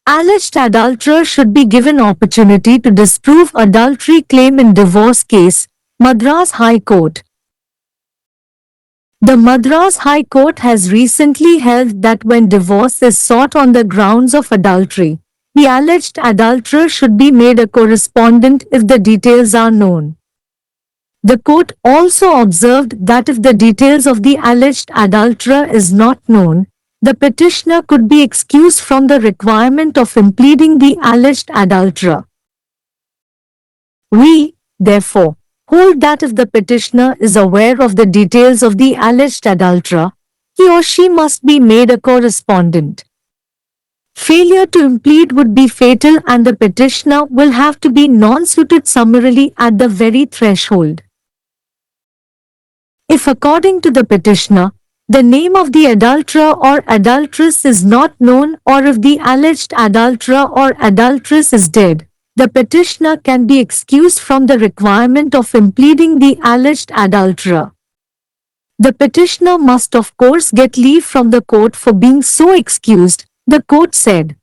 Alleged adulterer should be given opportunity to disprove adultery claim in divorce case, Madras High Court. The Madras High Court has recently held that when divorce is sought on the grounds of adultery, the alleged adulterer should be made a correspondent if the details are known. The court also observed that if the details of the alleged adulterer is not known, the petitioner could be excused from the requirement of impleading the alleged adulterer. We, therefore, hold that if the petitioner is aware of the details of the alleged adulterer, he or she must be made a correspondent. Failure to implead would be fatal and the petitioner will have to be non-suited summarily at the very threshold. If according to the petitioner, the name of the adulterer or adulteress is not known or if the alleged adulterer or adulteress is dead, the petitioner can be excused from the requirement of impleading the alleged adulterer. The petitioner must of course get leave from the court for being so excused, the court said.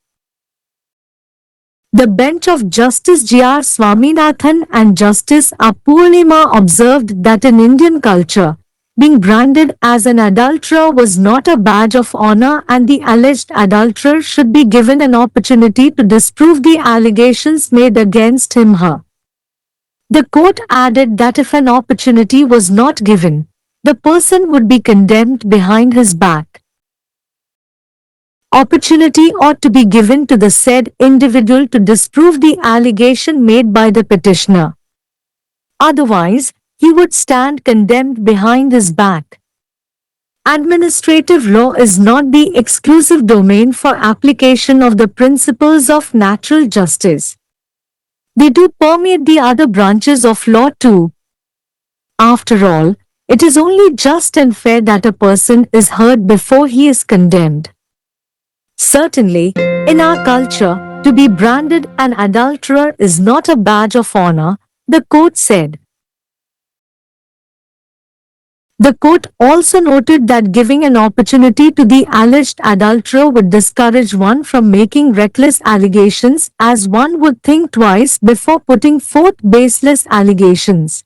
The bench of Justice G.R. Swaminathan and Justice Apurnima observed that in Indian culture, being branded as an adulterer was not a badge of honor and the alleged adulterer should be given an opportunity to disprove the allegations made against him/her. The court added that if an opportunity was not given, the person would be condemned behind his back. Opportunity ought to be given to the said individual to disprove the allegation made by the petitioner. Otherwise, he would stand condemned behind his back. Administrative law is not the exclusive domain for application of the principles of natural justice. They do permeate the other branches of law too. After all, it is only just and fair that a person is heard before he is condemned. Certainly, in our culture, to be branded an adulterer is not a badge of honor, the court said. The court also noted that giving an opportunity to the alleged adulterer would discourage one from making reckless allegations as one would think twice before putting forth baseless allegations.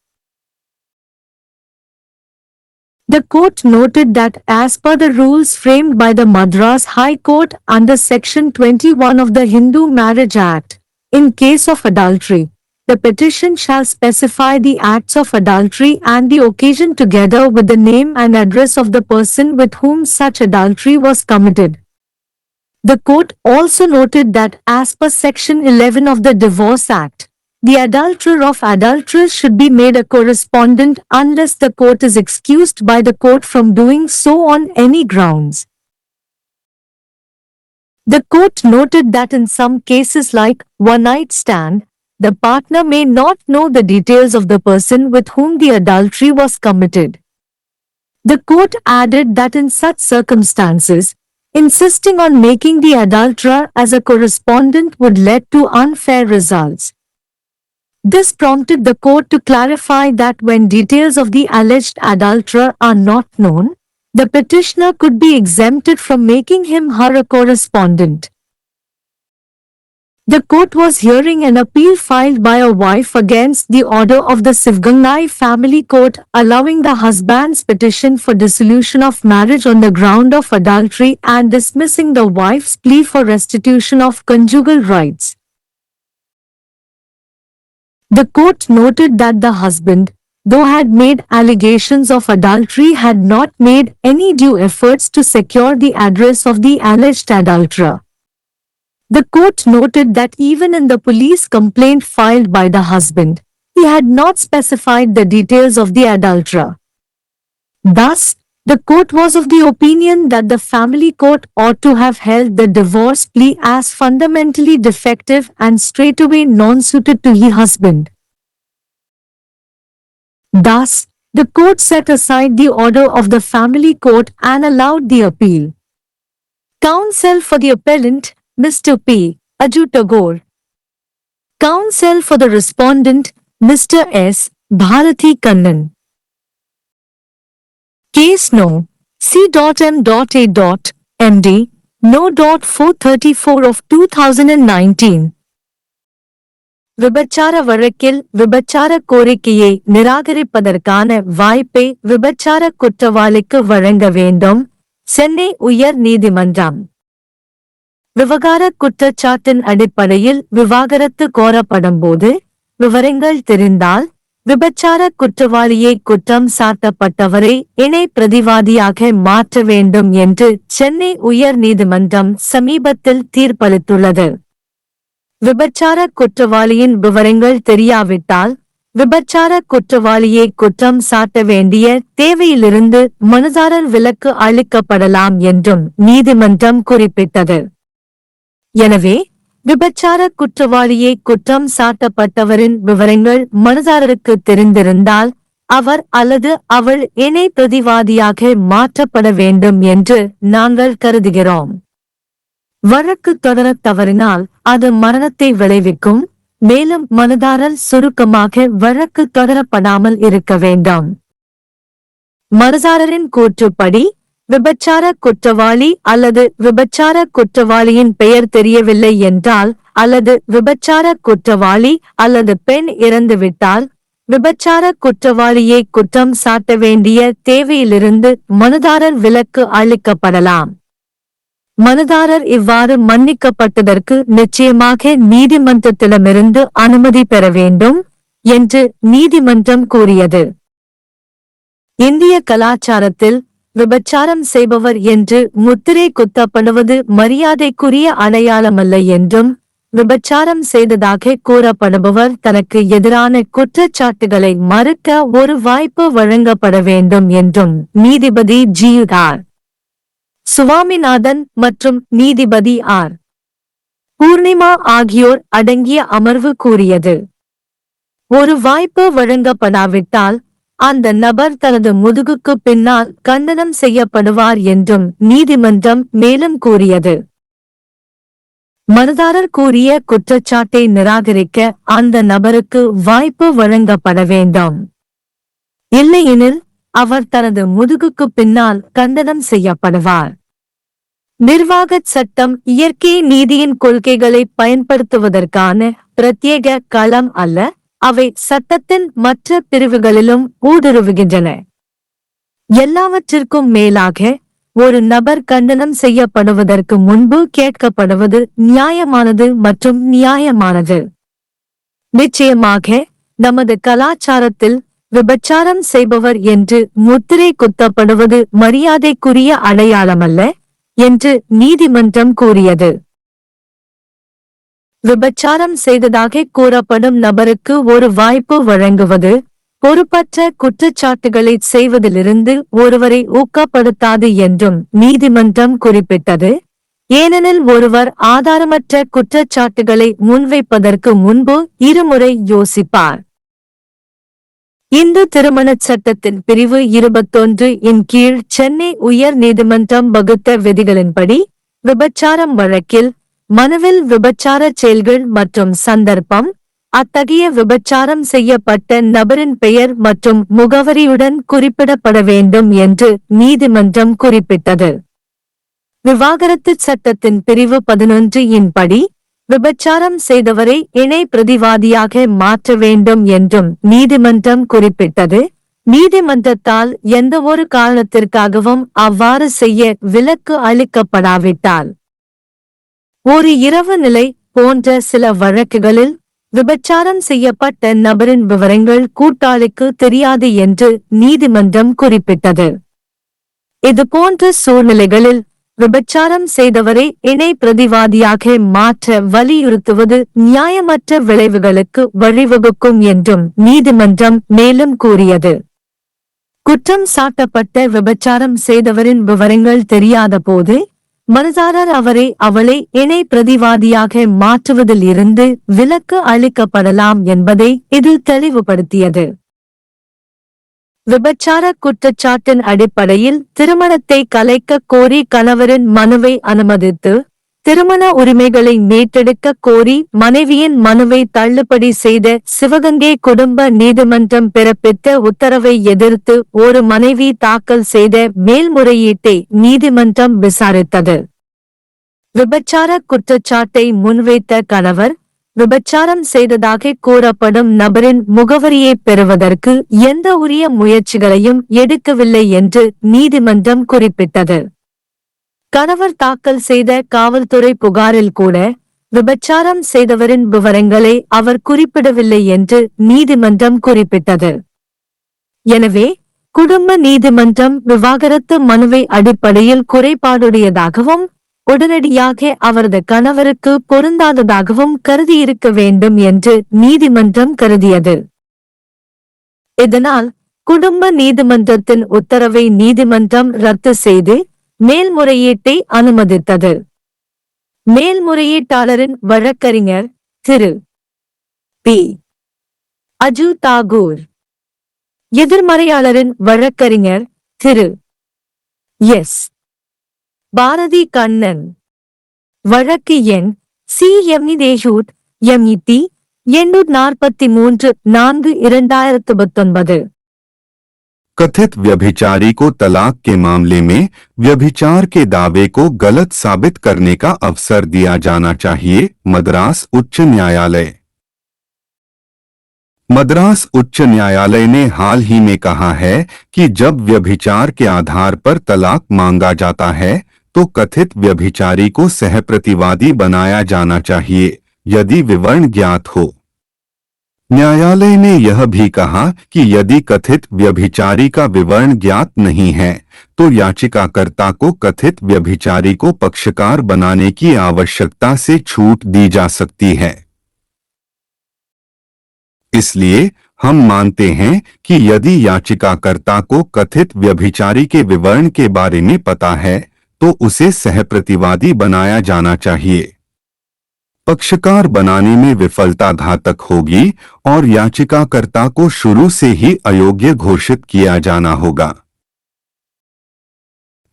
The court noted that as per the rules framed by the Madras High Court under Section 21 of the Hindu Marriage Act, in case of adultery, the petition shall specify the acts of adultery and the occasion together with the name and address of the person with whom such adultery was committed. The court also noted that as per Section 11 of the Divorce Act, the adulterer or adulteress should be made a correspondent unless the court is excused by the court from doing so on any grounds. The court noted that in some cases like one-night stand, the partner may not know the details of the person with whom the adultery was committed. The court added that in such circumstances, insisting on making the adulterer as a correspondent would lead to unfair results. This prompted the court to clarify that when details of the alleged adulterer are not known, the petitioner could be exempted from making him/her a correspondent. The court was hearing an appeal filed by a wife against the order of the Sivgangai family court allowing the husband's petition for dissolution of marriage on the ground of adultery and dismissing the wife's plea for restitution of conjugal rights. The court noted that the husband, though had made allegations of adultery, had not made any due efforts to secure the address of the alleged adulterer. The court noted that even in the police complaint filed by the husband, he had not specified the details of the adulterer. Thus, the court was of the opinion that the family court ought to have held the divorce plea as fundamentally defective and straightaway non-suited to the husband. Thus, the court set aside the order of the family court and allowed the appeal. Counsel for the appellant, Mr. P. Aju Tagore. Counsel for the respondent, Mr. S. Bharati Kannan. Case No. C.M.A.MD No.434 of 2019. விபச்சார வழக்கில் விபச்சார கோரிக்கையை நிராகரிப்பதற்கான வாய்ப்பை விபச்சார குற்றவாளிக்கு வழங்க வேண்டும். சென்னை உயர் நீதிமன்றம். விவகார குற்றச்சாட்டின் அடிப்படையில் விவாகரத்து கோரப்படும்போது விவரங்கள் தெரிந்தால் விபச்சார குற்றவாளியை குற்றம் சாட்டப்பட்டவரை இணை பிரதிவாதியாக மாற்ற வேண்டும் என்று சென்னை உயர் நீதிமன்றம் சமீபத்தில் தீர்ப்பளித்துள்ளது. விபச்சார குற்றவாளியின் விவரங்கள் தெரியாவிட்டால் விபச்சார குற்றவாளியை குற்றம் சாட்ட வேண்டிய தேவையிலிருந்து மனுதாரர் விலக்கு அளிக்கப்படலாம் என்றும் நீதிமன்றம் குறிப்பிட்டது. எனவே விபச்சார குற்றவாளியை குற்றம் சாட்டப்பட்டவரின் விவரங்கள் மனுதாரருக்கு தெரிந்திருந்தால் அவர் அல்லது அவள் இணை பிரதிவாதியாக மாற்றப்பட வேண்டும் என்று நாங்கள் கருதுகிறோம். வழக்கு தொடரத் தவறினால் அது மரணத்தை விளைவிக்கும். மேலும் மனுதாரர் சுருக்கமாக வழக்கு தொடரப்படாமல் இருக்க வேண்டும். மனுதாரரின் கூற்றுப்படி விபச்சார குற்றவாளி அல்லது விபச்சார குற்றவாளியின் பெயர் தெரியவில்லை என்றால் அல்லது விபச்சார குற்றவாளி அல்லது பெண் இறந்துவிட்டால் விபச்சார குற்றவாளியை குற்றம் சாட்ட வேண்டிய தேவையிலிருந்து மனுதாரர் விலக்கு அளிக்கப்படலாம். மனுதாரர் இவ்வாறு மன்னிக்கப்பட்டதற்கு நிச்சயமாக நீதிமன்றத்திடமிருந்து அனுமதி பெற வேண்டும் என்று நீதிமன்றம் கூறியது. இந்திய கலாச்சாரத்தில் விபச்சாரம் செய்பவர் என்று முத்திரை குத்தப்படுவது மரியாதைக்குரிய அடையாளமல்ல என்றும் விபச்சாரம் செய்ததாக கூறப்படுபவர் தனக்கு எதிரான குற்றச்சாட்டுகளை மறுக்க ஒரு வாய்ப்பு வழங்கப்பட வேண்டும் என்றும் நீதிபதி ஜி.ஆர். சுவாமிநாதன் மற்றும் நீதிபதி ஆர். பூர்ணிமா ஆகியோர் அடங்கிய அமர்வு கூறியது. ஒரு வாய்ப்பு வழங்கப்படாவிட்டால் அந்த நபர் தனது முதுகுக்கு பின்னால் கண்டனம் செய்யப்படுவார் என்றும் நீதிமன்றம் மேலும் கூறியது. மனுதாரர் கூறிய குற்றச்சாட்டை நிராகரிக்க அந்த நபருக்கு வாய்ப்பு வழங்கப்பட வேண்டும். இல்லையெனில் அவர் தனது முதுகுக்கு பின்னால் கண்டனம் செய்யப்படுவார். நிர்வாகச் சட்டம் இயற்கை நீதியின் கொள்கைகளை பயன்படுத்துவதற்கான பிரத்யேக களம் அல்ல. அவை சட்டத்தின் மற்ற பிரிவுகளிலும் ஊடுருவுகின்றன. எல்லாவற்றிற்கும் மேலாக ஒரு நபர் கண்டனம் செய்யப்படுவதற்கு முன்பு கேட்கப்படுவது நியாயமானது மற்றும் நியாயமானது. நிச்சயமாக நமது கலாச்சாரத்தில் விபச்சாரம் செய்பவர் என்று முத்திரை குத்தப்படுவது மரியாதைக்குரிய அடையாளமல்ல என்று நீதிமன்றம் கூறியது. விபச்சாரம் செய்ததாக கூறப்படும் நபருக்கு ஒரு வாய்ப்பு வழங்குவது பொறுப்பற்ற குற்றச்சாட்டுகளை செய்வதிலிருந்து ஒருவரை ஊக்கப்படுத்தாது என்றும் நீதிமன்றம் குறிப்பிட்டது. ஏனெனில் ஒருவர் ஆதாரமற்ற குற்றச்சாட்டுகளை முன்வைப்பதற்கு முன்பு இருமுறை யோசிப்பார். இந்து திருமணச் சட்டத்தின் பிரிவு 21 இன் கீழ் சென்னை உயர் நீதிமன்றம் வகுத்த விதிகளின்படி விபச்சாரம் வழக்கில் மனுவில் விபச்சார செயல்கள் மற்றும் சந்தர்ப்பம், அத்தகைய விபச்சாரம் செய்யப்பட்ட நபரின் பெயர் மற்றும் முகவரியுடன் குறிப்பிடப்பட வேண்டும் என்று நீதிமன்றம் குறிப்பிட்டது. விவாகரத்து சட்டத்தின் பிரிவு 11 இன் படி விபச்சாரம் செய்தவரை இணை பிரதிவாதியாக மாற்ற வேண்டும் என்றும் நீதிமன்றம் குறிப்பிட்டது. நீதிமன்றத்தால் எந்தவொரு காரணத்திற்காகவும் அவ்வாறு செய்ய விலக்கு அளிக்கப்படாவிட்டால் ஒரு இரவு நிலை போன்ற சில வழக்குகளில் விபச்சாரம் செய்யப்பட்ட நபரின் விவரங்கள் கூட்டாளிக்கு தெரியாது என்று நீதிமன்றம் குறிப்பிட்டது. இதுபோன்ற சூழ்நிலைகளில் விபச்சாரம் செய்தவரை இணை பிரதிவாதியாக மாற்ற வலியுறுத்துவது நியாயமற்ற விளைவுகளுக்கு வழிவகுக்கும் என்றும் நீதிமன்றம் மேலும் கூறியது. குற்றம் சாட்டப்பட்ட விபச்சாரம் செய்தவரின் விவரங்கள் தெரியாத போது மனுதாரர் அவரை அவளை இணை பிரதிவாதியாக மாற்றுவதில் இருந்து விலக்கு அளிக்கப்படலாம் என்பதை இது தெளிவுபடுத்தியது. விபச்சார குற்றச்சாட்டின் அடிப்படையில் திருமணத்தை கலைக்க கோரி கணவரின் மனுவை அனுமதித்து திருமண உரிமைகளை மீட்டெடுக்க கோரி மனைவியின் மனுவை தள்ளுபடி செய்த சிவகங்கை குடும்ப நீதிமன்றம் பிறப்பித்த உத்தரவை எதிர்த்து ஒரு மனைவி தாக்கல் செய்த மேல்முறையீட்டை நீதிமன்றம் விசாரித்தது. விபச்சார குற்றச்சாட்டை முன்வைத்த கணவர் விபச்சாரம் செய்ததாக கூறப்படும் நபரின் முகவரியை பெறுவதற்கு எந்த உரிய முயற்சிகளையும் எடுக்கவில்லை என்று நீதிமன்றம் குறிப்பிட்டது. கணவர் தாக்கல் செய்த காவல்துறை புகாரில் கூட விபச்சாரம் செய்தவரின் விவரங்களை அவர் குறிப்பிடவில்லை என்று நீதிமன்றம் குறிப்பிட்டது. எனவே குடும்ப நீதிமன்றம் விவாகரத்து மனுவை அடிப்படையில் குறைபாடுடையதாகவும் உடனடியாக அவரது கணவருக்கு பொருந்தாததாகவும் கருதியிருக்க வேண்டும் என்று நீதிமன்றம் கருதியது. இதனால் குடும்ப நீதிமன்றத்தின் உத்தரவை நீதிமன்றம் ரத்து செய்து மேல்முறையீட்டை அனுமதித்தது. மேல்முறையீட்டாளரின் வழக்கறிஞர் திரு பி. அஜு தாகூர், எதிர்மறையாளரின் வழக்கறிஞர் திரு எஸ். பாரதி கண்ணன். வழக்கு எண் CME-DHUT MET 843/4/2019। कथित व्यभिचारी को तलाक के मामले में व्यभिचार के दावे को गलत साबित करने का अवसर दिया जाना चाहिए। मद्रास उच्च न्यायालय। मद्रास उच्च न्यायालय ने हाल ही में कहा है कि जब व्यभिचार के आधार पर तलाक मांगा जाता है तो कथित व्यभिचारी को सहप्रतिवादी बनाया जाना चाहिए यदि विवरण ज्ञात हो। न्यायालय ने यह भी कहा कि यदि कथित व्यभिचारी का विवरण ज्ञात नहीं है तो याचिकाकर्ता को कथित व्यभिचारी को पक्षकार बनाने की आवश्यकता से छूट दी जा सकती है। इसलिए हम मानते हैं कि यदि याचिकाकर्ता को कथित व्यभिचारी के विवरण के बारे में पता है तो उसे सहप्रतिवादी बनाया जाना चाहिए। पक्षकार बनाने में विफलता घातक होगी और याचिकाकर्ता को शुरू से ही अयोग्य घोषित किया जाना होगा।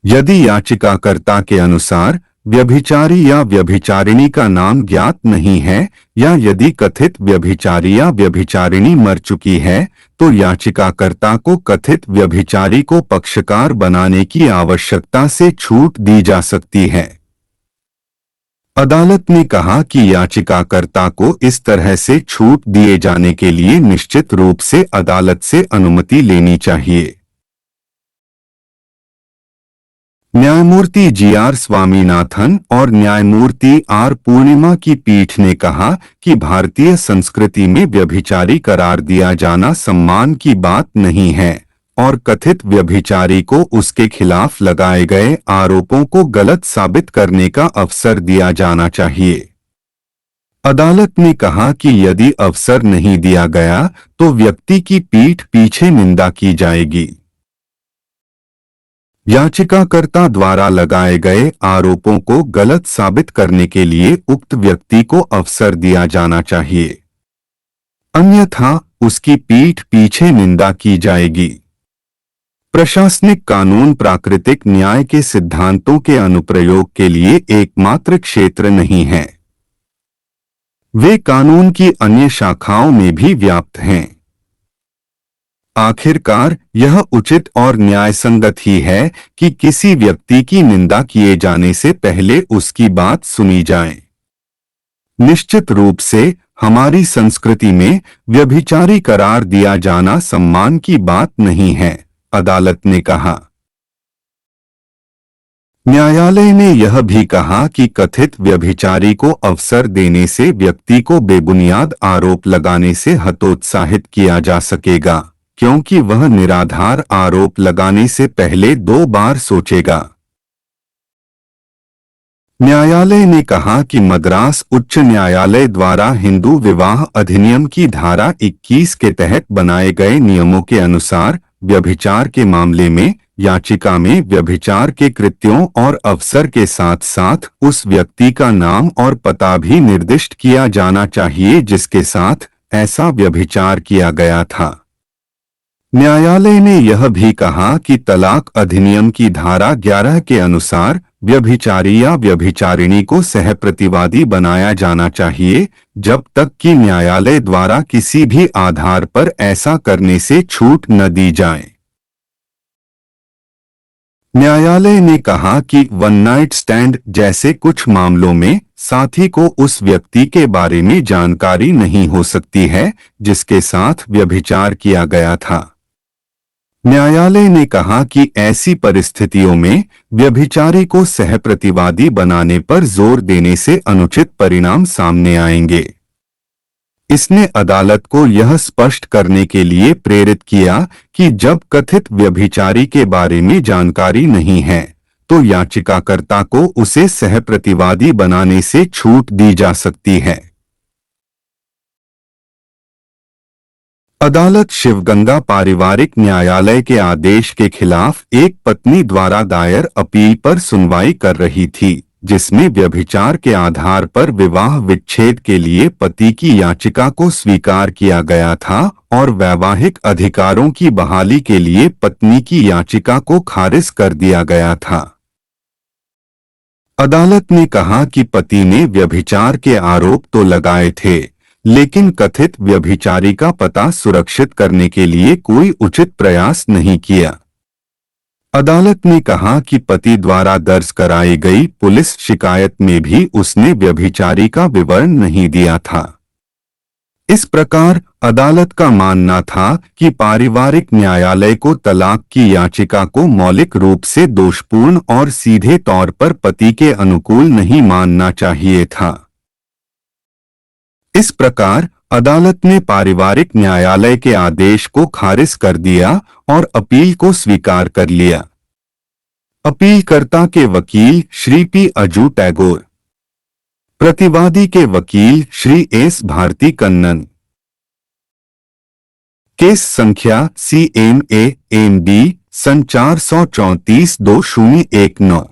यदि याचिकाकर्ता के अनुसार व्यभिचारी या व्यभिचारिणी का नाम ज्ञात नहीं है या यदि कथित व्यभिचारी या व्यभिचारिणी मर चुकी है तो याचिकाकर्ता को कथित व्यभिचारी को पक्षकार बनाने की आवश्यकता से छूट दी जा सकती है। अदालत ने कहा कि याचिकाकर्ता को इस तरह से छूट दिए जाने के लिए निश्चित रूप से अदालत से अनुमति लेनी चाहिए। न्यायमूर्ति GR स्वामीनाथन और न्यायमूर्ति R पूर्णिमा की पीठ ने कहा कि भारतीय संस्कृति में व्यभिचारी करार दिया जाना सम्मान की बात नहीं है और कथित व्यभिचारी को उसके खिलाफ लगाए गए आरोपों को गलत साबित करने का अवसर दिया जाना चाहिए। अदालत ने कहा कि यदि अवसर नहीं दिया गया तो व्यक्ति की पीठ पीछे निंदा की जाएगी। याचिकाकर्ता द्वारा लगाए गए आरोपों को गलत साबित करने के लिए उक्त व्यक्ति को अवसर दिया जाना चाहिए, अन्यथा उसकी पीठ पीछे निंदा की जाएगी। प्रशासनिक कानून प्राकृतिक न्याय के सिद्धांतों के अनुप्रयोग के लिए एकमात्र क्षेत्र नहीं है, वे कानून की अन्य शाखाओं में भी व्याप्त हैं। आखिरकार यह उचित और न्यायसंगत ही है कि किसी व्यक्ति की निंदा किए जाने से पहले उसकी बात सुनी जाए। निश्चित रूप से हमारी संस्कृति में व्यभिचारी करार दिया जाना सम्मान की बात नहीं है, अदालत ने कहा। न्यायालय ने यह भी कहा कि कथित व्यभिचारी को अवसर देने से व्यक्ति को बेबुनियाद आरोप लगाने से हतोत्साहित किया जा सकेगा, क्योंकि वह निराधार आरोप लगाने से पहले 2 बार सोचेगा। न्यायालय ने कहा कि मद्रास उच्च न्यायालय द्वारा हिंदू विवाह अधिनियम की धारा 21 के तहत बनाए गए नियमों के अनुसार व्यभिचार के मामले में याचिका में व्यभिचार के कृत्यों और अवसर के साथ साथ उस व्यक्ति का नाम और पता भी निर्दिष्ट किया जाना चाहिए जिसके साथ ऐसा व्यभिचार किया गया था। न्यायालय ने यह भी कहा कि तलाक अधिनियम की धारा 11 के अनुसार व्यभिचारी या व्यभिचारिणी को सहप्रतिवादी बनाया जाना चाहिए जब तक कि न्यायालय द्वारा किसी भी आधार पर ऐसा करने से छूट न दी जाए। न्यायालय ने कहा कि वन नाइट स्टैंड जैसे कुछ मामलों में साथी को उस व्यक्ति के बारे में जानकारी नहीं हो सकती है जिसके साथ व्यभिचार किया गया था। न्यायालय ने कहा कि ऐसी परिस्थितियों में व्यभिचारी को सहप्रतिवादी बनाने पर जोर देने से अनुचित परिणाम सामने आएंगे। इसने अदालत को यह स्पष्ट करने के लिए प्रेरित किया कि जब कथित व्यभिचारी के बारे में जानकारी नहीं है तो याचिकाकर्ता को उसे सहप्रतिवादी बनाने से छूट दी जा सकती है। अदालत शिवगंगा पारिवारिक न्यायालय के आदेश के खिलाफ एक पत्नी द्वारा दायर अपील पर सुनवाई कर रही थी, जिसमें व्यभिचार के आधार पर विवाह विच्छेद के लिए पति की याचिका को स्वीकार किया गया था और वैवाहिक अधिकारों की बहाली के लिए पत्नी की याचिका को खारिज कर दिया गया था। अदालत ने कहा कि पति ने व्यभिचार के आरोप तो लगाए थे, लेकिन कथित व्यभिचारी का पता सुरक्षित करने के लिए कोई उचित प्रयास नहीं किया। अदालत ने कहा कि पति द्वारा दर्ज कराई गई पुलिस शिकायत में भी उसने व्यभिचारी का विवरण नहीं दिया था। इस प्रकार अदालत का मानना था कि पारिवारिक न्यायालय को तलाक की याचिका को मौलिक रूप से दोषपूर्ण और सीधे तौर पर पति के अनुकूल नहीं मानना चाहिए था। इस प्रकार अदालत ने पारिवारिक न्यायालय के आदेश को खारिज कर दिया और अपील को स्वीकार कर लिया। अपीलकर्ता के वकील श्री पी अजू टैगोर, प्रतिवादी के वकील श्री एस भारती कन्नन। केस संख्या CMA MB सन 434-2019।